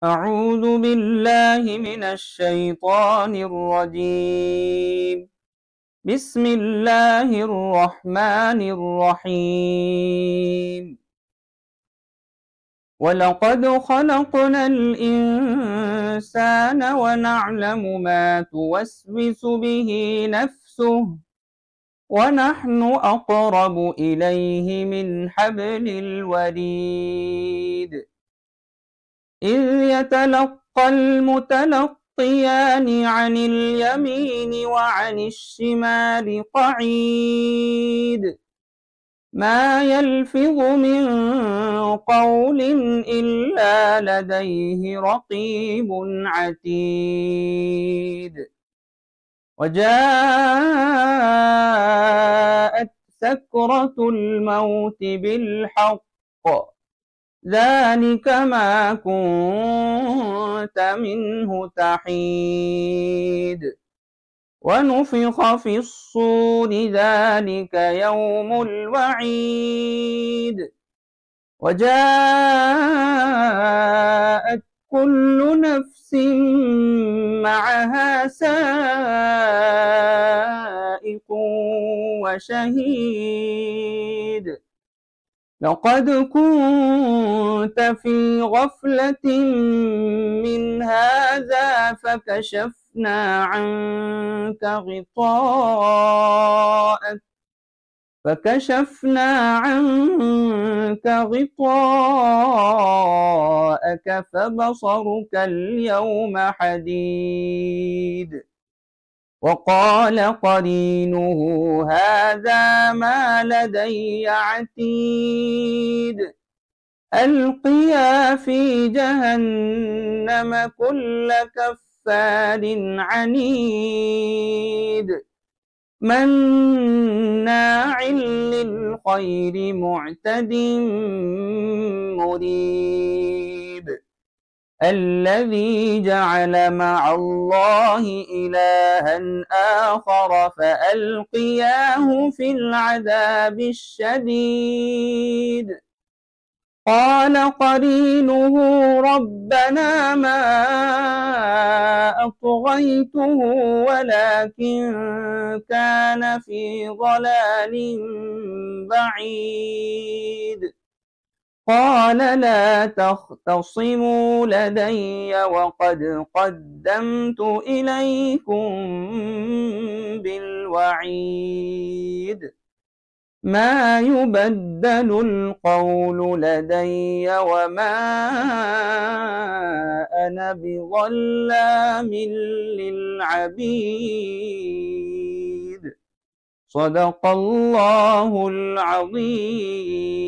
أعوذ بالله من الشيطان الرجيم. بسم الله الرحمن الرحيم. ولقد خلقنا الإنسان ونعلم ما توسوس به نفسه ونحن أقرب إليه من حبل الوريد إذ يتلقى المتلقيان عن اليمين وعن الشمال قعيد ما يلفظ من قول إلا لديه رقيب عتيد وجاءت سكرة الموت بالحق ذلك ما كنت منه تحيد ونفخ في الصور ذلك يوم الوعيد وجاءت كل نفس معها سائق وشهيد لقد كنت في غفلة من هذا فكشفنا عنك غطاءك فبصرك اليوم حديد وقال قرينه هذا ما لدي عتيد ألقيا في جهنم كل كفار عنيد مناع للخير معتد مريب الذي جعل مع الله إلها آخر فألقياه في العذاب الشديد قال قرينه ربنا ما أطغيته ولكن كان في ضلال بعيد قال لا تختصموا لدي وقد قدمت إليكم بالوعيد ما يبدل القول لدي وما أنا بظلام للعبيد صدق الله العظيم.